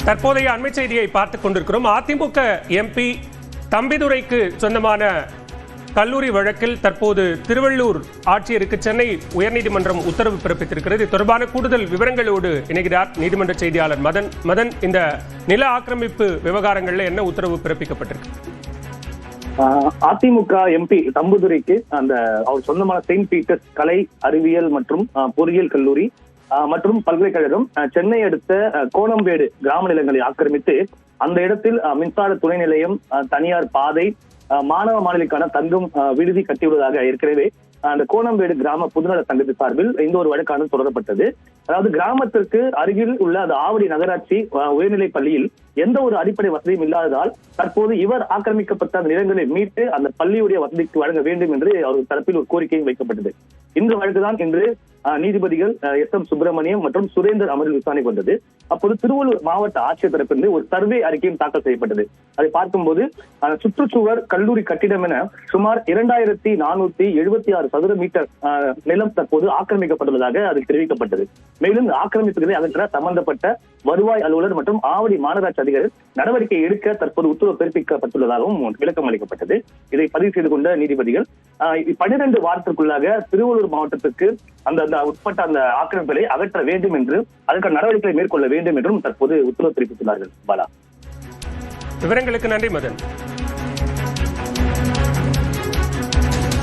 தற்போதைய அண்மை செய்தியை பார்த்துக் கொண்டிருக்கிறோம். அதிமுக எம்பி தம்பிதுரைக்கு சொந்தமான கல்லூரி வழக்கில் தற்போது திருவள்ளூர் ஆட்சியருக்கு சென்னை உயர்நீதிமன்றம் உத்தரவு பிறப்பித்திருக்கிறது. இது தொடர்பான கூடுதல் விவரங்களோடு இணைகிறார் நீதிமன்ற செய்தியாளர் மதன். மதன், இந்த நில ஆக்கிரமிப்பு விவகாரங்களில் என்ன உத்தரவு பிறப்பிக்கப்பட்டிருக்கு? அதிமுக எம்பி தம்பிதுரைக்கு அவர் சொந்தமான செயின்ட் பீட்டர்ஸ் கலை அறிவியல் மற்றும் பொறியியல் கல்லூரி மற்றும் பல்கலைக்கழகம் சென்னை அடுத்த கோணம்பேடு கிராம நிலங்களை ஆக்கிரமித்து அந்த இடத்தில் மின்சார துணை நிலையம், தனியார் பாதை, மாணவ மாணவிக்கான தங்கும் விடுதி கட்டியுள்ளதாக ஏற்கனவே அந்த கோணம்பேடு கிராம பொதுநல சங்கத்தின் சார்பில் இந்த ஒரு வழக்கானது தொடரப்பட்டது. அதாவது கிராமத்திற்கு அருகில் உள்ள அந்த ஆவடி நகராட்சி உயர்நிலைப் பள்ளியில் எந்த ஒரு அடிப்படை வசதியும் இல்லாததால் தற்போது இவர் ஆக்கிரமிக்கப்பட்ட அந்த நிலங்களை மீட்டு அந்த பள்ளியுடைய வசதிக்கு வழங்க வேண்டும் என்று அவர்கள் தரப்பில் ஒரு கோரிக்கையும் வைக்கப்பட்டது. இந்த வழக்குதான் இன்று நீதிபதிகள் எஸ் எம் சுப்பிரமணியம் மற்றும் சுரேந்தர் அமர்வில் விசாரணை கொண்டது. அப்போது திருவள்ளூர் மாவட்ட ஆட்சியர் தரப்பிலிருந்து ஒரு சர்வே அறிக்கையும் தாக்கல் செய்யப்பட்டது. அதை பார்க்கும்போது சுற்றுச்சுவர் கல்லூரி கட்டிடம் என சுமார் 2476 சதுர மீட்டர் நிலம் தற்போது ஆக்கிரமிக்கப்பட்டுள்ளதாக அதில் தெரிவிக்கப்பட்டது. மேலும் ஆக்கிரமிப்புகளை அகற்ற சம்பந்தப்பட்ட வருவாய் அலுவலர் மற்றும் ஆவடி மாநகராட்சி அதிகாரிகள் நடவடிக்கை எடுக்க தற்போது உத்தரவு பிறப்பிக்கப்பட்டுள்ளதாகவும் விளக்கம் அளிக்கப்பட்டது. இதை பதிவு செய்து கொண்ட நீதிபதிகள் 12 வாரத்திற்குள்ளாக திருவள்ளூர் மாவட்டத்திற்கு அந்த உட்பட்ட அந்த ஆக்கிரமிப்புகளை அகற்ற வேண்டும் என்று அதற்கான நடவடிக்கைகளை மேற்கொள்ள வேண்டும் என்றும் தற்போது உத்தரவு பிறப்பித்துள்ளார்கள். பாலா, விவரங்களுக்கு நன்றி மதன்.